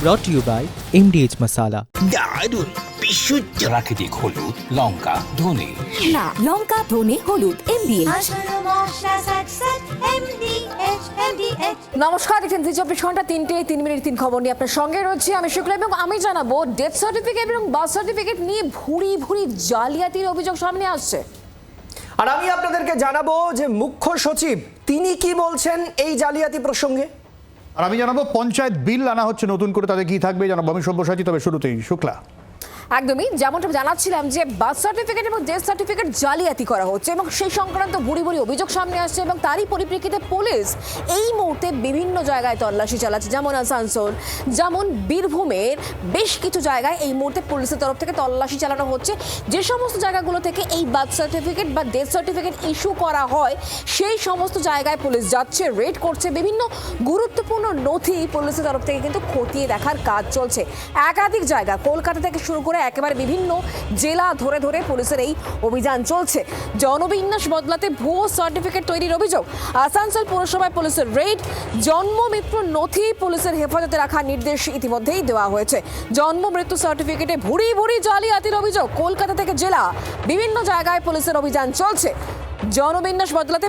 brought to you by MDH Masala. দারুণ বিশুদ্ধ প্রাকৃতিক হলুদ, লঙ্কা, ধনে। না, লঙ্কা, ধনে, হলুদ, MDH। নমস্কার, দেখছেন 24 ঘন্টা 3:03 খবর নিয়ে আপনার সঙ্গে রয়েছে আমি শুক্লা এবং আমি জানাবো ডেথ সার্টিফিকেট এবং বার্থ সার্টিফিকেট নিয়ে ভুরি ভুরি জালিয়াতির অভিযোগ সামনে আসছে। আর আমি আপনাদেরকে জানাবো যে মুখ্য সচিব তিনি কি বলছেন এই জালিয়াতি প্রসঙ্গে। আর আমি জানাবো পঞ্চায়েত বিল আনা হচ্ছে নতুন করে, তাদের কি থাকবে জানাবো আমি সব্যসাচী। তবে শুরুতেই শুক্লা। একদমই যেমনটা জানাচ্ছিলাম যে বার্থ সার্টিফিকেট এবং ডেথ সার্টিফিকেট জালিয়াতি করা হচ্ছে এবং সেই সংক্রান্ত ভুরি ভুরি অভিযোগ সামনে আসছে এবং তারই পরিপ্রেক্ষিতে পুলিশ এই মুহূর্তে বিভিন্ন জায়গায় তল্লাশি চালাচ্ছে, যেমন আসানসোল, যেমন বীরভূমের বেশ কিছু জায়গায় এই মুহূর্তে পুলিশের তরফ থেকে তল্লাশি চালানো হচ্ছে। যে সমস্ত জায়গাগুলো থেকে এই বার্থ সার্টিফিকেট বা ডেথ সার্টিফিকেট ইস্যু করা হয় সেই সমস্ত জায়গায় পুলিশ যাচ্ছে, রেড করছে, বিভিন্ন গুরুত্বপূর্ণ নথি পুলিশের তরফ থেকে কিন্তু খতিয়ে দেখার কাজ চলছে। একাধিক জায়গা কলকাতা থেকে শুরু করে একেবারে বিভিন্ন জেলা ধরে ধরে পুলিশের এই অভিযান চলছে। জনবিন্যাস বদলাতে ভুয়ো সার্টিফিকেট তৈরির অভিযোগ। আসানসোল পৌরসভায় পুলিশের রেড। জন্ম মৃত্যুর নথি পুলিশের হেফাজতে রাখার নির্দেশ ইতিমধ্যেই দেওয়া হয়েছে। জন্ম মৃত্যু সার্টিফিকেটে ভুরি ভুরি জালিয়াতির অভিযোগ। কলকাতা থেকে জেলা বিভিন্ন জায়গায় পুলিশের অভিযান চলছে। জনবিন্যাস বদলাতে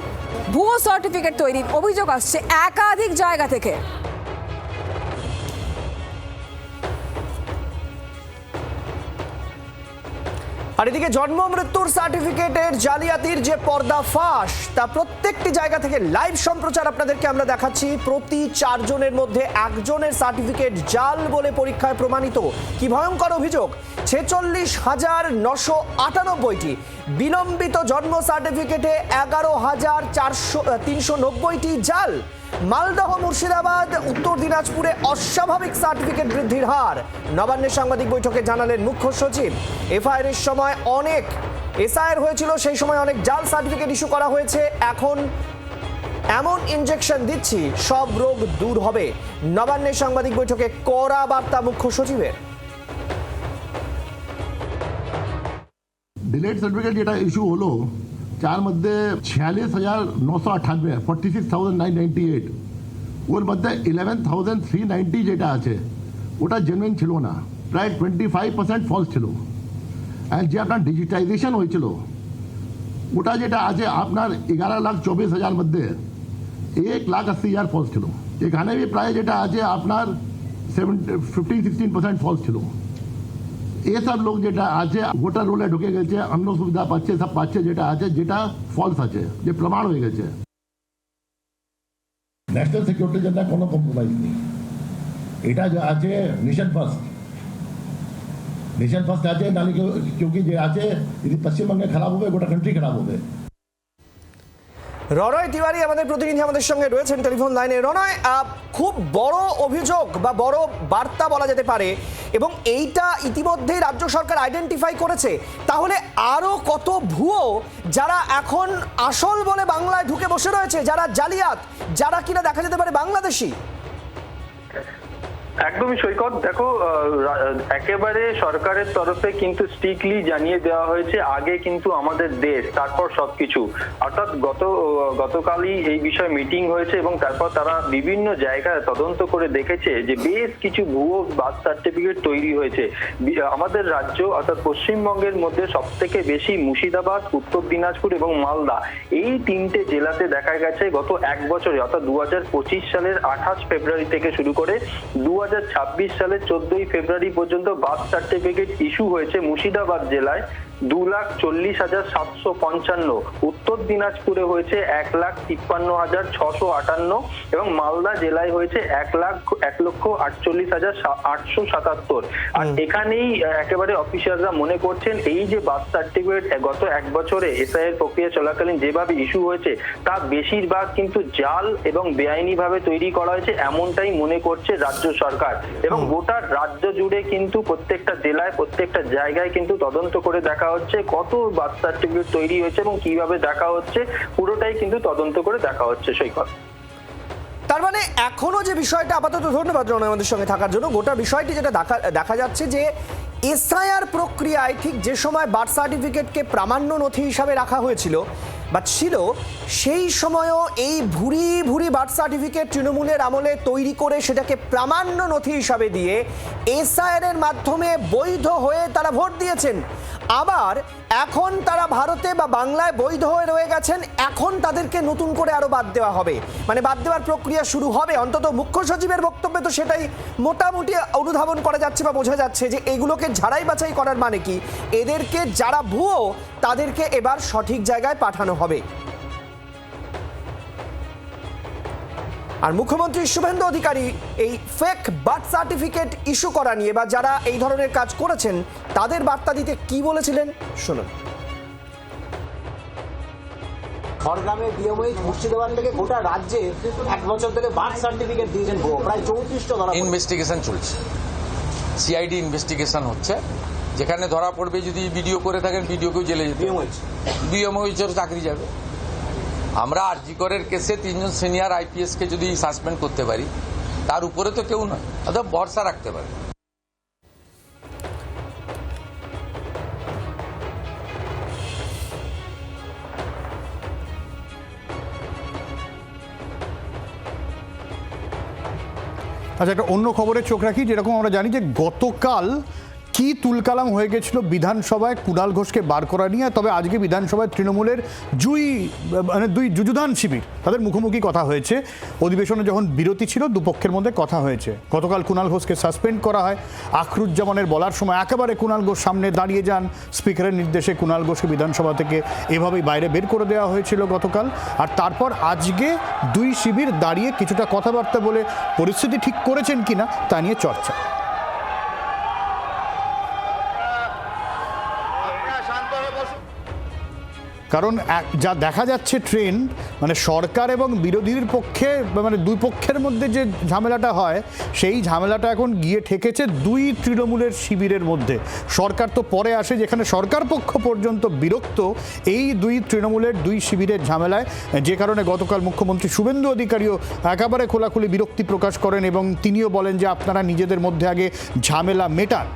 ভুয়ো সার্টিফিকেট তৈরির অভিযোগ আসছে একাধিক জায়গা থেকে। আর এদিকে জন্ম মৃত্যুর সার্টিফিকেটের জালিয়াতির যে পর্দাফাশ তা প্রত্যেকটি জায়গা থেকে লাইভ সম্প্রচার আপনাদেরকে আমরা দেখাচ্ছি। প্রতি 4 জনের মধ্যে একজনের সার্টিফিকেট জাল বলে পরীক্ষায় প্রমাণিত। কি ভয়ঙ্কর অভিযোগ! 46,998টি বিলম্বিত জন্ম সার্টিফিকেটে 11,390টি জাল। মালদহ, মুর্শিদাবাদ, উত্তর দিনাজপুরে অস্বাভাবিক সার্টিফিকেট বৃদ্ধির হার। নবান্নের সাংবাদিক বৈঠকে জানালেন মুখ্য সচিব। এফআইআর এর সময় অনেক এসআইআর হয়েছিল, সেই সময় অনেক জাল সার্টিফিকেট ইস্যু করা হয়েছে। এখন এমন ইনজেকশন দিচ্ছি সব রোগ দূর হবে। নবান্নের সাংবাদিক বৈঠকে কড়া বার্তা মুখ্য সচিবের। ডিলেড সার্টিফিকেট যেটা ইস্যু হলো যার মধ্যে 46,998 46,998, ওর মধ্যে 11,390 যেটা আছে ওটা জেনুইন ছিল না, প্রায় 25% ফলস ছিল। আর যে আপনার ডিজিটাইজেশন হয়েছিল ওটা যেটা আছে আপনার 11,24,000 মধ্যে 1,80,000 ফলস ছিল। এখানে भी প্রায় যেটা আছে আপনার 15-16% ফলস ছিল। ये सब लोग যেটা আছে ভোটার রোলে ঢুকে গেছে, অন্য সুবিধা পাচ্ছে, সব পাচ্ছে, যেটা আছে যেটা ফলস আছে, যে প্রমাণ হয়ে গেছে। ন্যাশনাল সিকিউরিটির জন্য কোনো কম্প্রোমাইজ নেই। এটা যে আছে নেশন ফার্স্ট আছে, নাহলে क्योंकि যে আছে যদি পশ্চিমবঙ্গে খারাপ হবে গোটা কান্ট্রি খারাপ হবে। রণয় তিওয়ারি আমাদের প্রতিনিধি আমাদের সঙ্গে রয়েছেন টেলিফোন লাইনে। রণয়, খুব বড় অভিযোগ বা বড় বার্তা বলা যেতে পারে এবং এইটা ইতিমধ্যেই রাজ্য সরকার আইডেন্টিফাই করেছে। তাহলে আরো কত ভুয়ো যারা এখন আসল বলে বাংলায় ঢুকে বসে রয়েছে, যারা জালিয়াত, যারা কিনা দেখা যেতে পারে বাংলাদেশি? একদমই সৈকত, দেখো একেবারে সরকারের তরফে কিন্তু স্ট্রিক্টলি জানিয়ে দেওয়া হয়েছে আগে কিন্তু আমাদের দেশ তারপর সবকিছু। অর্থাৎ গতকালই এই বিষয়ে মিটিং হয়েছে এবং তারপর তারা বিভিন্ন জায়গায় তদন্ত করে দেখেছে যে বেশ কিছু ভুয়ো বার্থ সার্টিফিকেট তৈরি হয়েছে আমাদের রাজ্য অর্থাৎ পশ্চিমবঙ্গের মধ্যে। সব থেকে বেশি মুর্শিদাবাদ, উত্তর দিনাজপুর এবং মালদা, এই 3টে জেলাতে দেখা গেছে গত 1 বছরে অর্থাৎ 2025 সালের 28 ফেব্রুয়ারি থেকে শুরু করে 2026 সালের 14ই ফেব্রুয়ারি পর্যন্ত বার্থ সার্টিফিকেট ইস্যু হয়েছে মুর্শিদাবাদ জেলায় 2,40,755, উত্তর দিনাজপুরে হয়েছে 1,53,658 এবং মালদা জেলায় হয়েছে 1,48,877। আর এখানেই একেবারে অফিসাররা মনে করছেন এই যে বার্থ সার্টিফিকেট গত 1 বছরে এসআইআর প্রক্রিয়া চলাকালীন যেভাবে ইস্যু হয়েছে তা বেশিরভাগ কিন্তু জাল এবং বেআইনি ভাবে তৈরি করা হয়েছে, এমনটাই মনে করছে রাজ্য সরকার। এবং গোটা রাজ্য জুড়ে কিন্তু প্রত্যেকটা জেলায় প্রত্যেকটা জায়গায় কিন্তু তদন্ত করে দেখা হচ্ছে কত বার্থ সার্টিফিকেট তৈরি হয়েছে এবং কিভাবে দেখা হচ্ছে, পুরোটাই কিন্তু তদন্ত করে দেখা হচ্ছে সৈকত। তার মানে এখনো যে বিষয়টা, আপাতত ধন্যবাদ রণয় আমাদের সঙ্গে থাকার জন্য, গোটা বিষয়টি যেটা দেখা যাচ্ছে যে এসআইআর প্রক্রিয়ায় ঠিক যে সময় বার্থ সার্টিফিকেটকে প্রামাণ্য নথি হিসাবে রাখা হয়েছিল বা ছিল, সেই সময়ও এই ভুরি ভুরি বার্থ সার্টিফিকেট তৃণমূলের আমলে তৈরি করে সেটাকে প্রামাণ্য নথি হিসাবে দিয়ে এসআইআর এর মাধ্যমে বৈধ হয়ে তারা ভোট দিয়েছেন। আবার এখন তারা ভারতে বা বাংলায় বৈধ হয়ে রয়ে গেছেন, এখন তাদেরকে নতুন করে আরো বাদ দেওয়া হবে, মানে বাদ দেওয়ার প্রক্রিয়া শুরু হবে। অন্তত মুখ্য সচিবের বক্তব্যে তো সেটাই মোটামুটি অনুধাবন করা যাচ্ছে বা বোঝা যাচ্ছে যে এগুলোকে ঝাড়াই বাছাই করার মানে কি, এদেরকে যারা ভুয়ো তাদেরকে এবার সঠিক জায়গায় পাঠানো হবে। আর মুখ্যমন্ত্রী শুভেন্দু অধিকারী এই ফেক বার্থ সার্টিফিকেট ইস্যু করা নিয়ে বা যারা এই ধরনের কাজ করেছেন তাদের বার্তা দিতে কি বলেছিলেন শুনুন। খড়গ্রামে ডিএমওইচ মুর্শিদাবাদ থেকে গোটা রাজ্যে 1 বছর থেকে বার্থ সার্টিফিকেট দিয়েছেন প্রায় 34টা ধরা ইনভেস্টিগেশন চলছে, সিআইডি ইনভেস্টিগেশন হচ্ছে, যেখানে ধরা পড়বে যদি ভিডিও করে থাকেন ভিডিওকেও জেলে যেতে, ডিএমওইচের চাকরি যাবে। আমরা আরজি করের কেসে 3 জন সিনিয়র আইপিএস কে যদি সাসপেন্ড করতে পারি, তার উপরে তো কেউ নয়, অর্থাৎ ভরসা রাখতে পারে। আচ্ছা, একটা অন্য খবরে চোখ রাখি। যেরকম আমরা জানি যে গতকাল কি তুলকালাম হয়ে গেছিল বিধানসভায় কুণাল ঘোষকে বার করা নিয়ে, তবে আজকে বিধানসভায় তৃণমূলের দুই যুযুধান শিবির তাদের মুখোমুখি কথা হয়েছে। অধিবেশনে যখন বিরতি ছিল দুপক্ষের মধ্যে কথা হয়েছে। গতকাল কুণাল ঘোষকে সাসপেন্ড করা হয়। আখরুজ্জামানের বলার সময় একেবারে কুণাল ঘোষ সামনে দাঁড়িয়ে যান, স্পিকারের নির্দেশে কুণাল ঘোষকে বিধানসভা থেকে এভাবেই বাইরে বের করে দেওয়া হয়েছিল গতকাল। আর তারপর আজকে দুই শিবির দাঁড়িয়ে কিছুটা কথাবার্তা বলে পরিস্থিতি ঠিক করেছেন কিনা তা নিয়ে চর্চা। কারণ যা দেখা যাচ্ছে ট্রেন্ড, মানে সরকার এবং বিরোধীর পক্ষে, মানে দুই পক্ষের মধ্যে যে ঝামেলাটা হয় সেই ঝামেলাটা এখন গিয়ে ঠেকেছে দুই তৃণমূলের শিবিরের মধ্যে। সরকার তো পরে আসে, যেখানে সরকার পক্ষ পর্যন্ত বিরক্ত এই দুই তৃণমূলের দুই শিবিরের ঝামেলায়, যে কারণে গতকাল মুখ্যমন্ত্রী শুভেন্দু অধিকারীও একেবারে খোলাখুলি বিরক্তি প্রকাশ করেন এবং তিনিও বলেন যে আপনারা নিজেদের মধ্যে আগে ঝামেলা মেটান।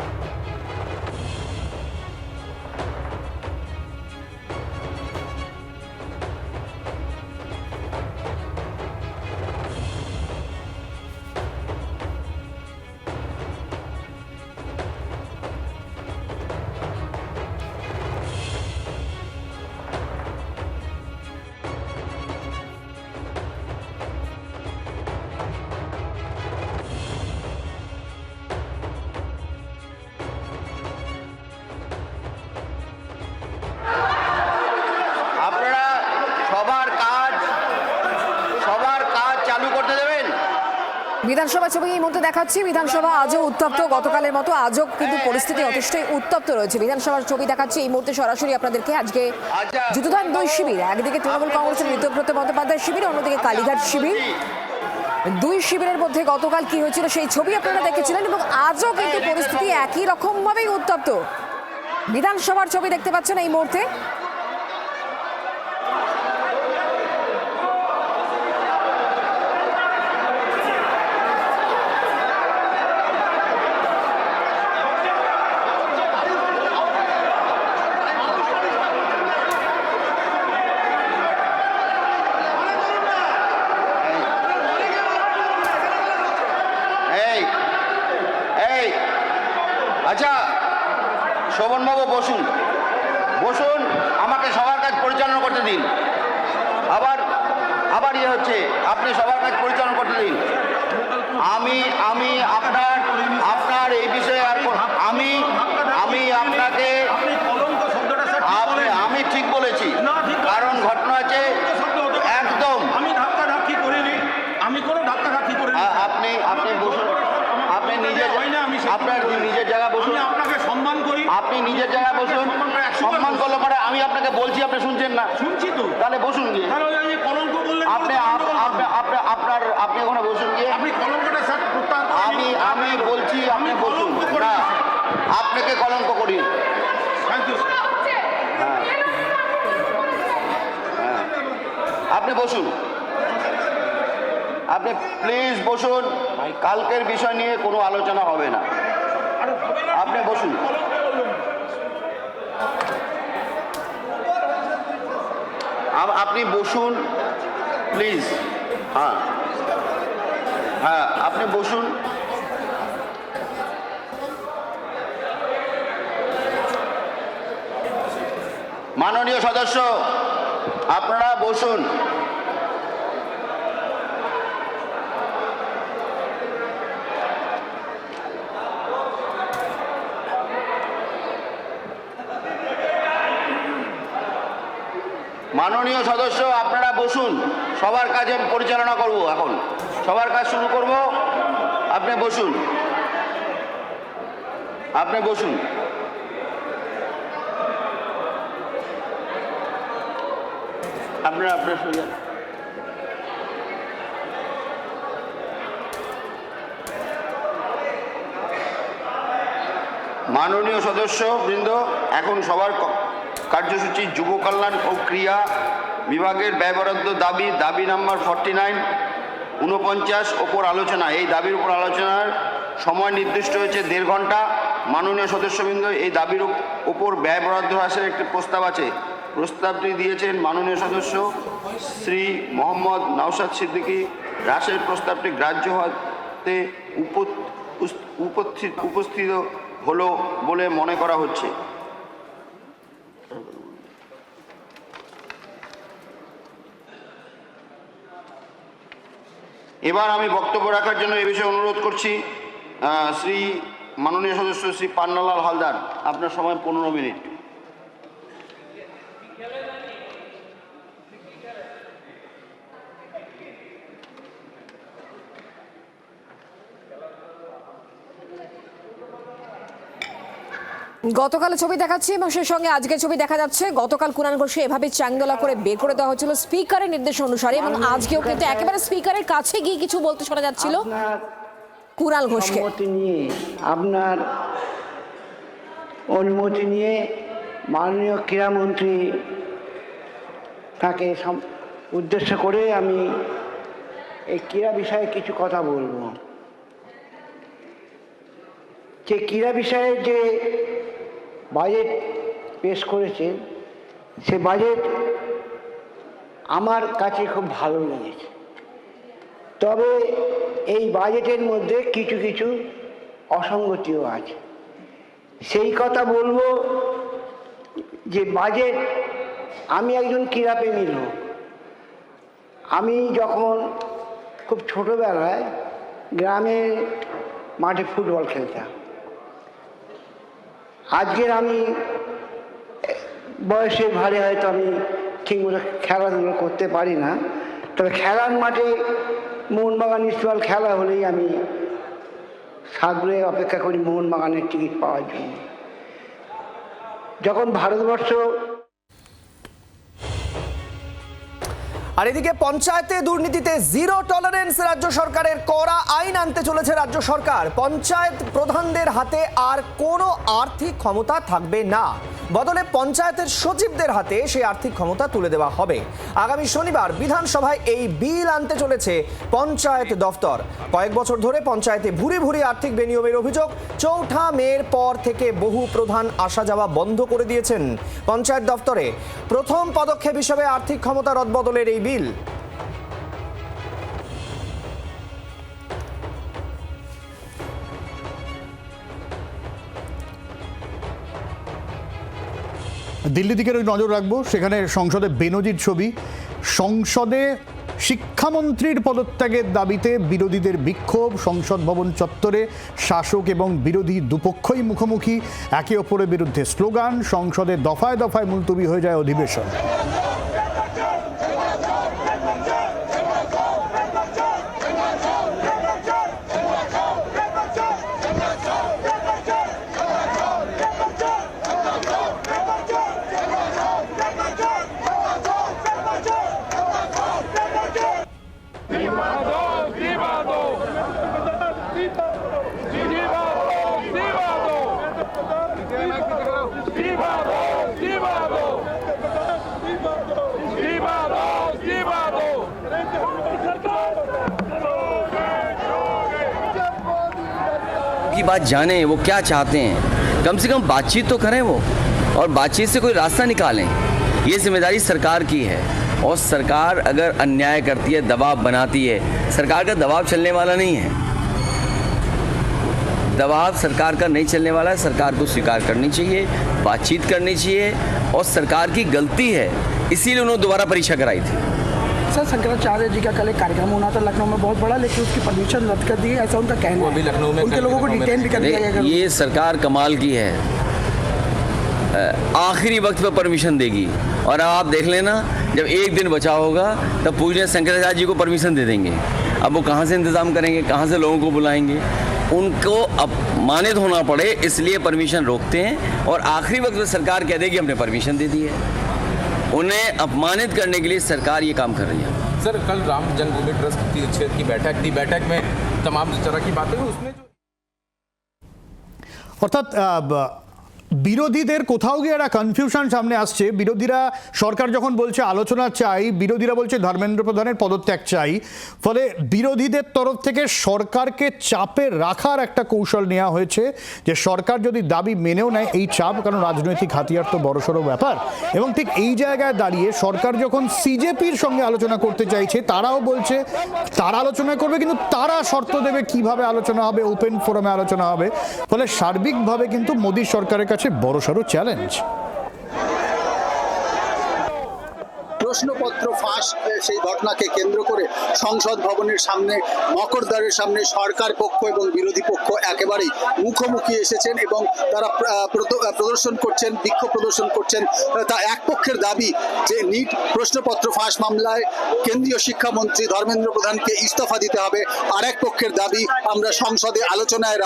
বিধানসভা ছবি এই মুহূর্তে দেখাচ্ছি। বিধানসভা আজও উত্তপ্ত, গতকালের মতো আজও কিন্তু পরিস্থিতি যথেষ্টই উত্তপ্ত রয়েছে। বিধানসভার ছবি দেখাচ্ছি এই মুহূর্তে সরাসরি আপনাদেরকে। আজকে যুদ্ধদান দুই শিবির, একদিকে তৃণমূল কংগ্রেসের ঋতব্রত বন্দ্যোপাধ্যায় শিবির, অন্যদিকে কালীঘাট শিবির। দুই শিবিরের মধ্যে গতকাল কি হয়েছিল সেই ছবি আপনারা দেখেছিলেন এবং আজও কিন্তু পরিস্থিতি একই রকম ভাবেই উত্তপ্ত। বিধানসভার ছবি দেখতে পাচ্ছেন এই মুহূর্তে। আচ্ছা শোভনবাবু বসুন, বসুন, আমাকে সবার কাজ পরিচালনা করতে দিন। আবার ইয়ে হচ্ছে, আপনি সবার কাজ পরিচালনা করতে দিন। আমি আপনার এই বিষয়ে আর আমি আপনাকে আমি ঠিক বলেছি, কারণ ঘটনা আছে একদম। আমি ধাক্কাধাক্কি করিনি, আমি কোনো ধাক্কাধাক্কি করিনি। আপনি বসুন, আপনি আপনার নিজের জায়গা বসুন। আপনাকে সম্মান করি, আপনি নিজের জায়গায় বসুন। সম্মান করলে পরে আমি আপনাকে বলছি, আপনি শুনছেন না? শুনছি তো, তাহলে বসুন গিয়ে। কলঙ্ক বললেন আপনি ওখানে বসুন গিয়ে। আপনি কলঙ্কটা স্যার প্রত্যাহার। আমি বলছি আপনি বসুন না, আপনাকে কলঙ্ক করি। Thank you sir. আপনি বসুন, আপনি প্লিজ বসুন। কালকের বিষয় নিয়ে কোনো আলোচনা হবে না, আপনি বসুন। আপনি বসুন প্লিজ। হ্যাঁ হ্যাঁ, আপনি বসুন। মাননীয় সদস্য, আপনারা বসুন। মাননীয় সদস্য, আপনারা বসুন। সবার কাজ আমি পরিচালনা করব, এখন সবার কাজ শুরু করব। আপনি বসুন, আপনি বসুন। আপনার সোজা। মাননীয় সদস্য বৃন্দ, এখন সবার কার্যসূচি যুব কল্যাণ ও ক্রীড়া বিভাগের ব্যয় বরাদ্দ দাবি নাম্বার 49 ওপর আলোচনা। এই দাবির উপর আলোচনার সময় নির্দিষ্ট হয়েছে 1.5 ঘন্টা। মাননীয় সদস্যবৃন্দ, এই দাবির উপর ব্যয় বরাদ্দ হ্রাসের একটি প্রস্তাব আছে। প্রস্তাবটি দিয়েছেন মাননীয় সদস্য শ্রী মোহাম্মদ নওশাদ সিদ্দিকী। হ্রাসের প্রস্তাবটি গ্রাহ্য হতে উপস্থিত হলো বলে মনে করা হচ্ছে। এবার আমি বক্তব্য রাখার জন্য এ বিষয়ে অনুরোধ করছি শ্রী মাননীয় সদস্য শ্রী পান্নালাল হালদার। আপনার সময় 15 মিনিট। গতকাল ছবি দেখাচ্ছি এবং সেই সঙ্গে আজকের ছবি দেখা যাচ্ছে। গতকাল কুণাল ঘোষকে এভাবে চাঙ্গলা করে বের করে দেওয়া হয়েছিল স্পিকারের নির্দেশ অনুসারে, এবং আজকেও কিন্তু একেবারে স্পিকারের কাছে গিয়ে কিছু বলতে শোনা যাচ্ছিল কুণাল ঘোষকে। আপনার অনুমতি নিয়ে মাননীয় ক্রীড়ামন্ত্রী তাকে উদ্দেশ্য করে আমি এই ক্রীড়া বিষয়ে কিছু কথা বলবো। যে ক্রীড়া বিষয়ে যে বাজেট পেশ করেছে, সে বাজেট আমার কাছে খুব ভালো লেগেছে। তবে এই বাজেটের মধ্যে কিছু কিছু অসঙ্গতিও আছে। সেই কথা বলবো যে বাজেট, আমি একজন ক্রীড়াপ্রেমী লোক। আমি যখন খুব ছোটোবেলায় গ্রামে মাঠে ফুটবল খেলতাম। আজকের আমি বয়সের ভারে হয়তো আমি ঠিকমতো খেলাধুলো করতে পারি না, তবে খেলার মাঠে মোহনবাগান ইস্টবেঙ্গল খেলা হলেই আমি সাগরে অপেক্ষা করি মোহনবাগানের টিকিট পাওয়ার জন্য। যখন ভারতবর্ষ আর এদিকে পঞ্চায়েতে দুর্নীতিতে জিরো টলারেন্স রাজ্য সরকারের, কড়া আইন আনতে চলেছে রাজ্য সরকার। পঞ্চায়েত প্রধানদের হাতে আর কোনো আর্থিক ক্ষমতা থাকবে না, বদলে পঞ্চায়েতের সচিবদের হাতে সেই আর্থিক ক্ষমতা তুলে দেওয়া হবে। আগামী শনিবার বিধানসভায় এই বিল আনতে চলেছে পঞ্চায়েত দফতর। কয়েক বছর ধরে পঞ্চায়েতে ভুরি ভুরি আর্থিক বেনিয়মের অভিযোগ। ৪ঠা মের পর থেকে বহু প্রধান আসা যাওয়া বন্ধ করে দিয়েছেন পঞ্চায়েত দফতরে। প্রথম পদক্ষেপ হিসেবে আর্থিক ক্ষমতা রদবদলের এই বিল। দিল্লি দিকের ওই নজর রাখবো, সেখানে সংসদে বেনজির ছবি। সংসদে শিক্ষামন্ত্রীর পদত্যাগের দাবিতে বিরোধীদের বিক্ষোভ। সংসদ ভবন চত্বরে শাসক এবং বিরোধী দুপক্ষই মুখোমুখি, একে অপরের বিরুদ্ধে স্লোগান। সংসদে দফায় দফায় মুলতবি হয়ে যায় অধিবেশন। की बात जाने वो क्या चाहते हैं, कम से कम बातचीत तो करें वो, और बातचीत से कोई रास्ता निकालें। ये जिम्मेदारी सरकार की है और सरकार अगर अन्याय करती है, दबाव बनाती है, सरकार का दबाव चलने वाला नहीं है, दबाव सरकार का नहीं चलने वाला है। सरकार को स्वीकार करनी चाहिए, बातचीत करनी चाहिए, और सरकार की गलती है इसीलिए उन्होंने दोबारा परीक्षा कराई थी। सर, शंकराचार्य जी का कल एक कार्यक्रम होना था लखनऊ में बहुत बड़ा, लेकिन उसकी परमिशन रद्द कर दी है, ऐसा उनका कहना है। लखनऊ में उनके लोगों को डिटेन भी कर दिया गया। ये सरकार कमाल की है, आखिरी वक्त पर परमिशन देगी। और अब आप देख लेना, जब एक दिन बचा होगा तब पूछने शंकराचार्य जी को परमिशन दे देंगे। अब वो कहाँ से इंतज़ाम करेंगे, कहाँ से लोगों को बुलाएंगे? उनको अपमानित होना पड़े इसलिए परमिशन रोकते हैं, और आखिरी वक्त में सरकार कह देगी हमने परमिशन दे दी है। उन्हें अपमानित करने के लिए सरकार ये काम कर रही है। सर, कल राम जन्मभूमि ट्रस्ट की बैठक थी, बैठक में तमाम तरह की बातें हुई, उसमें অর্থাৎ বিরোধীদের কোথাও গিয়ে একটা কনফিউশন সামনে আসছে। বিরোধীরা, সরকার যখন বলছে আলোচনা চাই, বিরোধীরা বলছে ধর্মেন্দ্র প্রধানের পদত্যাগ চাই, ফলে বিরোধীদের তরফ থেকে সরকারকে চাপে রাখার একটা কৌশল নেওয়া হয়েছে যে সরকার যদি দাবি মেনেও নেয় এই চাপ, কারণ রাজনৈতিক হাতিয়ার তো বড়সড় ব্যাপার। এবং ঠিক এই জায়গায় দাঁড়িয়ে সরকার যখন সিজেপির সঙ্গে আলোচনা করতে চাইছে, তারাও বলছে তারা আলোচনা করবে, কিন্তু তারা শর্ত দেবে কিভাবে আলোচনা হবে, ওপেন ফোরামে আলোচনা হবে। ফলে সার্বিকভাবে কিন্তু মোদী সরকারের কাছে বড়সড় চ্যালেঞ্জ। প্রশ্নপত্র ফাঁস সেই ঘটনাকে কেন্দ্র করে সংসদ ভবনের সামনে, মকরদ্বারের সামনে সরকার পক্ষ এবং বিরোধী পক্ষ একেবারেই মুখোমুখি এসেছেন এবং তারা প্রদর্শন করছেন, বিক্ষোভ প্রদর্শন করছেন। তা এক পক্ষের দাবি যে নিট প্রশ্নপত্র ফাঁস মামলায় কেন্দ্রীয় শিক্ষামন্ত্রী ধর্মেন্দ্র প্রধানকে ইস্তফা দিতে হবে, আর এক পক্ষের দাবি আমরা সংসদে আলোচনায়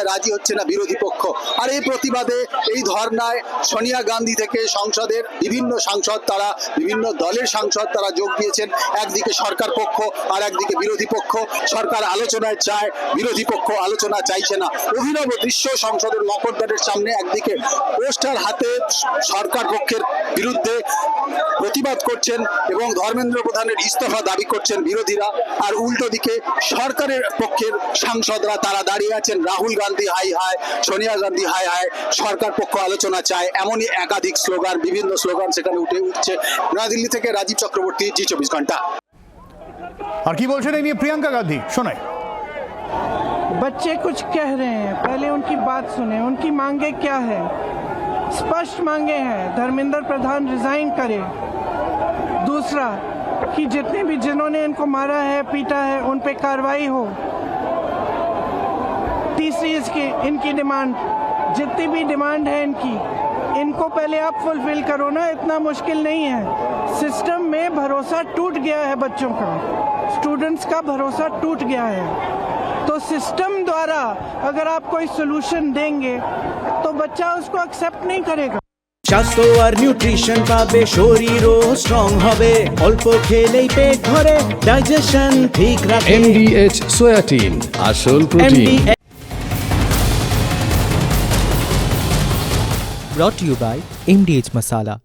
রাজি হচ্ছে না বিরোধী পক্ষ। আর এই প্রতিবাদে, এই ধর্নায় সোনিয়া গান্ধী থেকে সংসদের বিভিন্ন সাংসদ, তারা বিভিন্ন দলের সাংসদ তারা যোগ দিয়েছেন। একদিকে সরকার পক্ষ আর একদিকে বিরোধী পক্ষ। সরকার আলোচনায় চায়, বিরোধী পক্ষ আলোচনা চাইছে না। অভিনব দৃশ্য সংসদের মকরদ্বারের সামনে, একদিকে পোস্টার হাতে সরকার পক্ষের বিরুদ্ধে প্রতিবাদ করছেন এবং ধর্মেন্দ্র প্রধানের ইস্তফা দাবি করছেন বিরোধীরা, আর উল্টো দিকে সরকারের পক্ষের সাংসদরা তারা দাঁড়িয়ে আছেন, Rahul Gandhi hi hi, Sonia Gandhi hi hi, সরকার পক্ষ আলোচনা চায়, এমনই একাধিক স্লোগান, বিভিন্ন স্লোগান সেখানে উঠছে। নয়াদিল্লি থেকে রাজীব চক্রবর্তী, জি24 ঘন্টা। আর কি বলছেন এই নিয়ে প্রিয়াঙ্কা গান্ধী, শোনাই। बच्चे कुछ कह रहे हैं, पहले उनकी बात सुने। उनकी मांगे क्या है? स्पष्ट मांगे हैं, धर्मेंद्र प्रधान रिजाइन करे। दूसरा कि जिन्होंने इनको मारा है, पीटा है, उन पे कार्रवाई हो। तीसरी इनकी डिमांड, जितनी भी डिमांड है इनको पहले आप फुलफिल करो ना, इतना मुश्किल नहीं है। सिस्टम में भरोसा टूट गया है, बच्चों का, स्टूडेंट्स का भरोसा टूट गया है। तो सिस्टम द्वारा अगर आप कोई सोल्यूशन देंगे तो बच्चा उसको एक्सेप्ट नहीं करेगा। স্বাস্থ্য আর নিউট্রিশন পাবে, শরীরও স্ট্রং হবে, অল্প খেলেই পেট ভরে, ডাইজেশন ঠিক রাখে। MDH সোয়াটিন, আসল protein. Brought to you by MDH Masala।